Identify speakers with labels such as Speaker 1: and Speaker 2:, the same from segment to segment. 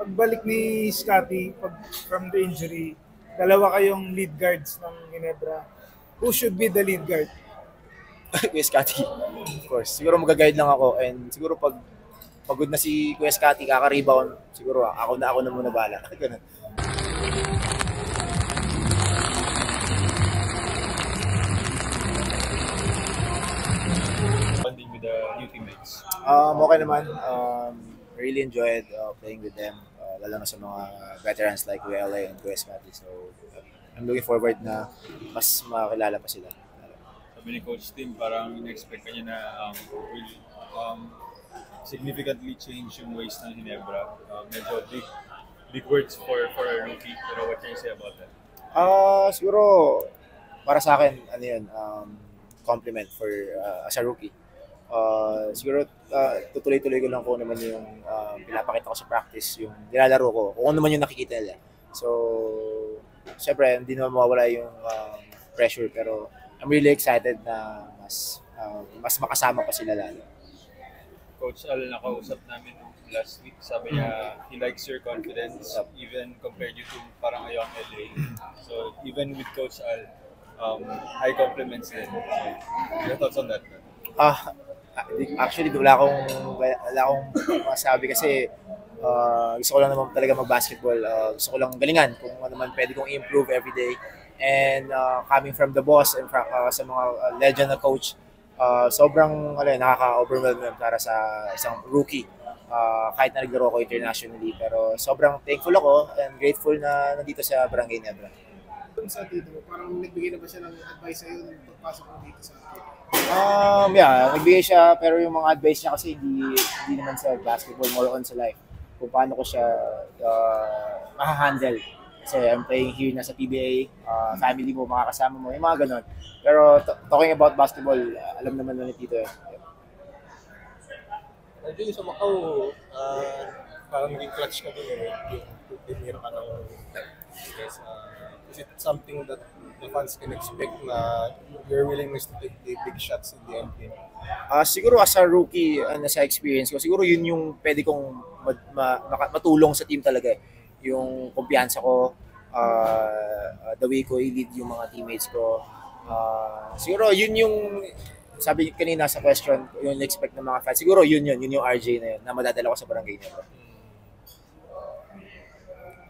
Speaker 1: pagbalik ni Scotty from the injury, dalawa kayong lead guards ng Ginebra. Who should be the lead guard?
Speaker 2: Kuya Scotty, of course. Siguro mag-guide lang ako and siguro pag pagod na si Kuya Scotty, kaka-rebound, siguro ako na muna bala. Ganun.
Speaker 3: Bonding with the new teammates?
Speaker 2: Okay naman. Really enjoyed playing with them, lalo na sa mga veterans like Kuya LA and Kuya Scotty. So, I'm looking forward na mas makilala pa sila.
Speaker 3: Sabi ni Coach Tim, parang in-expect ka niya na will significantly change yung ways ng Ginebra. Medyo big words for a rookie. Pero what can you say about that?
Speaker 2: Siguro, para sa akin, ano yun, compliment for as a rookie. Siguro, tutuloy-tuloy ko lang kung naman yung pinapakita ko sa practice, yung nilalaro ko, kung naman yung nakikita nila. So, syempre, hindi naman mawawala yung pressure, pero I'm really excited na mas makasama pa sila lalo.
Speaker 3: Coach Al, nakausap namin last week, sabi niya he likes your confidence, even compared you to parang a young LA. So, even with Coach Al, high compliments din. So, your thoughts on that?
Speaker 2: Actually, wala akong masabi kasi gusto ko lang naman talaga mag-basketball. Gusto ko lang galingan kung ano man pwede kong improve every day. And coming from the boss and sa mga legend na coach, sobrang nakaka-overwhelm para sa isang rookie. Kahit na naglaro ko internationally. Pero sobrang thankful ako and grateful na nandito sa Barangay Nebra.
Speaker 4: Sa dito mo, parang nagbigay na ba siya ng advice sa'yo nung pagpasok mo dito sa akin?
Speaker 2: Nagbigay siya pero yung mga advice niya kasi hindi naman sa basketball, more on sa life. Kung paano ko siya ma-handle. Kasi I'm playing here na sa PBA, family mo, makakasama mo, yung mga ganon. Pero talking about basketball, alam naman na ni Tito eh.
Speaker 4: Medyo sa Macau, parang naging clutch ka din eh. Yung tinira ka ng yes, is it something that the fans can expect na your willingness to take the big shots in the NBA?
Speaker 2: Siguro as a rookie, sa experience ko, siguro yun yung pwede kong matulong sa team talaga. Yung kumpiyansa ko, the way ko i-lead yung mga teammates ko. Siguro yun yung sabi kanina sa question, yung expect ng mga fans. Siguro yun yung RJ na yun, na madadala ko sa barangay niya.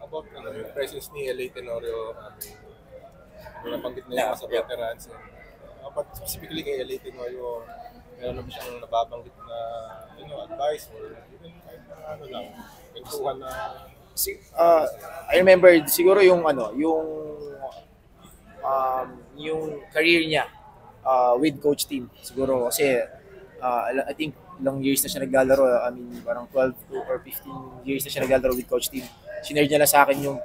Speaker 4: About yung presence ni LA Tenorio, nabanggit na yung sa veterans. But specifically kay LA Tenorio, meron naman siyang nababanggit na advice or even kahit ano lang, kwentuhan na...
Speaker 2: I remember siguro yung career niya with Coach Tim. Siguro kasi I think ilang years na siya naglalaro. I mean, parang 12 or 15 years na siya naglalaro with Coach Tim. Sinare niya na sa akin yung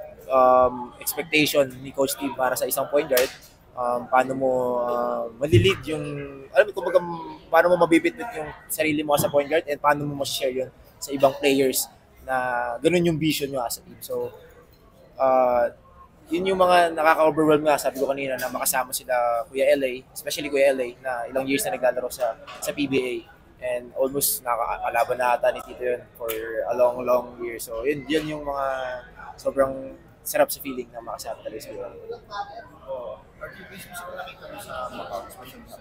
Speaker 2: expectation ni Coach Tim para sa isang point guard. Paano mo malilid yung, kumbaga, paano mo mabibitbit yung sarili mo sa point guard and paano mo ma-share yun sa ibang players na ganun yung vision nyo as a team. So, yun yung mga nakaka-overwhelm nga. Sabi ko kanina na makasama sila Kuya LA, especially Kuya LA, na ilang years na naglalaro sa PBA. And almost nakakalaban na ata ni Tito yun for a long year. So, yun yung mga sobrang sarap sa feeling na makasama talaga sila.
Speaker 5: Archibishop, siguro nakita mo sa Macau, especially sa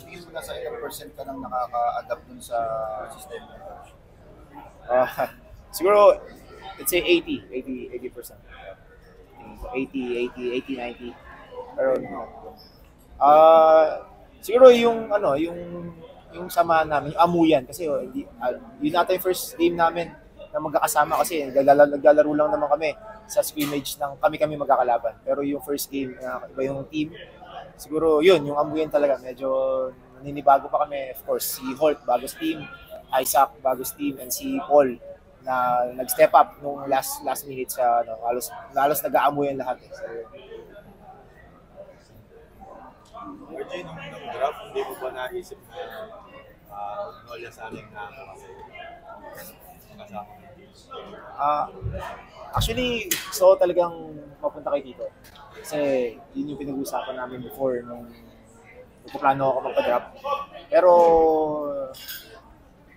Speaker 5: tingin mo nasa ilang percent ka nang nakaka-adapt dun sa system?
Speaker 2: Siguro, let's say 80%. 80, 90. Pero, siguro yung samahan namin, yung amuyan. Kasi yun natin yung first game namin na magkakasama kasi naglalaro lang naman kami sa scrimmage ng kami magkakalaban. Pero yung first game, iba yung team, siguro yun, yung amuyan talaga. Medyo naninibago pa kami. Of course, si Holt, bagos team, Isaac, bagos team, and si Paul na nag-step up nung last minute sa halos nag-aamuyan lahat. So,
Speaker 6: RJ, nung draft, hindi mo ba naisip na Nolia Saling na kasama ng teams?
Speaker 2: Actually, so talagang mapunta kay Tito. Kasi yun yung pinag-uusapan namin before nung nagpaplano ako magpa-draft. Pero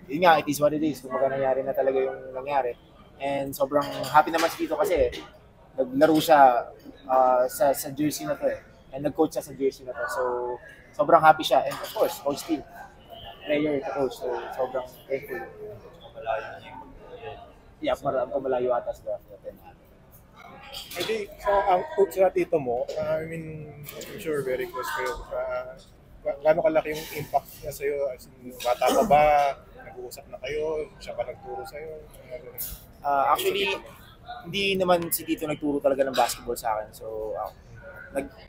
Speaker 2: yun nga, it is what it is. Kung nangyari na talaga yung nangyari. And sobrang happy naman si Tito kasi naglaro siya sa jersey na to eh. And nag-coach siya sa jersey na to. So, sobrang happy siya. And of course, coach team. Player to coach. So, sobrang thankful. Yeah, parang malayo ata sa draft natin.
Speaker 4: Hindi, ang coach sa tito mo, I mean, I'm sure very close kayo. Gaano kalaki yung impact niya sa'yo? As in, bata pa ba? Nag-uusap na kayo? Siya ba nagturo sa'yo?
Speaker 2: Actually, hindi naman si Tito nagturo talaga ng basketball sa akin. So,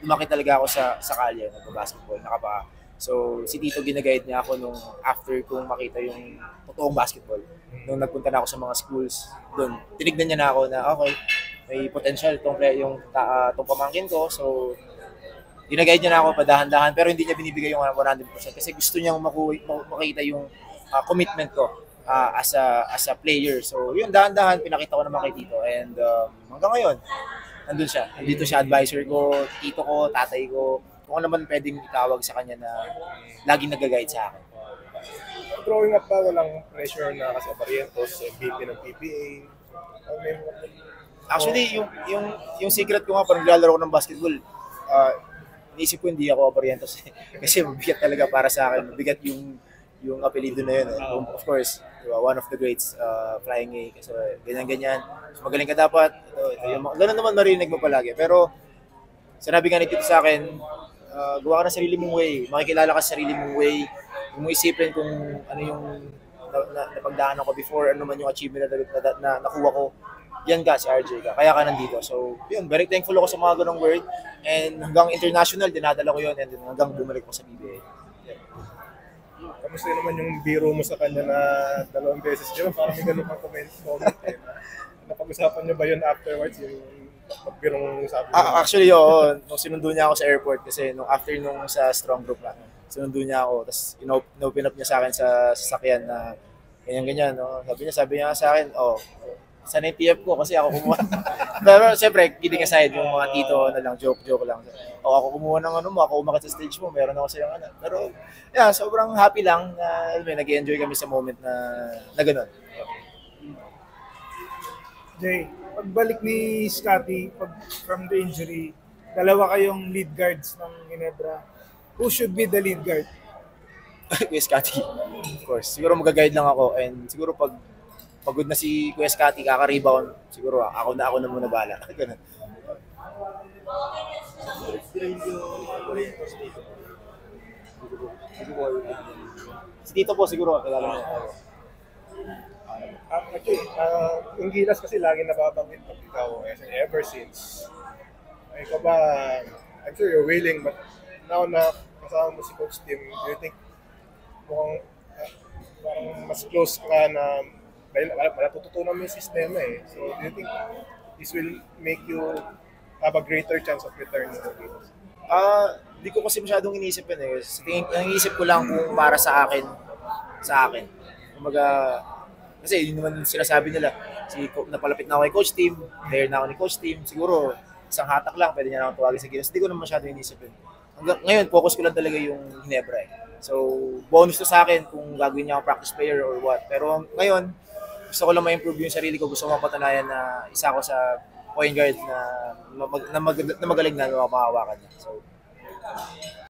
Speaker 2: lumaki talaga ako sa kalye, nag-basketball, nakapa. So, si Tito ginaguide niya ako nung after kong makita yung totoong basketball. Nung nagpunta na ako sa mga schools doon, tinignan niya na ako na okay, may potential itong pamangkin ko. So, ginaguide niya na ako padahan-dahan pero hindi niya binibigay yung 100% kasi gusto niyang makita yung commitment ko as a player. So, yun, dahan-dahan pinakita ko naman kay Tito and hanggang ngayon, nandun siya. Nandito siya, advisor ko, tito ko, tatay ko, kung ano naman pwedeng itawag sa kanya na laging nag-guide sa akin.
Speaker 4: Growing up ba, walang pressure na kasi Barrientos, MVP ng PBA?
Speaker 2: Actually, yung secret ko nga, pag naglalaro ko ng basketball, naisip ko hindi ako Barrientos kasi mabigat talaga para sa akin. Mabigat yung apelido na yun. Of course, diba, one of the greats, Flying A. Kasi ganyan-ganyan. So, magaling ka dapat. Ganun naman marinig mo palagi. Pero, sinabi nga ni Tito sa akin, gawa ka ng sarili mong way. Makikilala ka sa sarili mong way. Kung mo isipin kung ano yung napagdaanan ko before, ano man yung achievement na nakuha ko, yan ka, si RJ ka. Kaya ka nandito. So, yun, very thankful ako sa mga ganong word. And hanggang international, dinadala ko yun. And hanggang bumalik ko sa PBA.
Speaker 4: Kamusta naman yung biro mo sa kanya na 2 beses? Diba parang may ganun kang comment eh. Napag-usapan niyo ba yun afterwards? Yung pagbirong sabi niya?
Speaker 2: Actually, oo. Nung sinundo niya ako sa airport kasi nung after nung sa strong group na, sinundo niya ako. Tapos in-open up niya sa akin sa sasakyan na ganyan-ganyan. No? Sabi niya sa akin, sana yung TF ko kasi ako kumuha. Pero siyempre, kidding aside, yung mga tito na lang, joke lang. Ako kumuha ng ano mo, ako umakit sa stage mo, meron ako sa'yo ano. Pero, yeah, sobrang happy lang na nag-enjoy kami sa moment na gano'n.
Speaker 1: Jay, pagbalik ni Scotty from the injury, dalawa kayong lead guards ng Ginebra. Who should be the lead guard?
Speaker 2: Kuya Scotty, of course. Siguro mag-guide lang ako and siguro pag pagod na si Kuya Scotty, kaka-rebound, siguro ako na muna bala. Ganun. Si Tito po siguro, kilala mo.
Speaker 4: Actually, yung Gilas kasi lagi nababanggit pag ikaw ever since. Ikaw ba, I'm sure you're willing, but now na kasama mo si Coach Tim, do you think mukhang parang mas close ka na dahil natututunan mo yung sistema eh. So, do you think this will make you have a greater chance of return to Gilas?
Speaker 2: Hindi ko kasi masyadong iniisip yun eh. Ang iniisip ko lang kung para sa akin. Kumbaga, kasi yun naman sinasabi nila, napalapit na ako kay Coach Tim, player na ako ni Coach Tim, siguro isang hatak lang, pwede niya na akong tawagin sa Gilas. Hindi ko naman masyadong iniisip yun. Ngayon, focus ko lang talaga yung Ginebra eh. So, bonus to sa akin kung gagawin niya akong practice player or what. Pero ngayon, gusto ko lang ma-improve yung sarili ko. Gusto ko mapatunayan na isa ako sa point guard na magaling na makahawakan niya. So,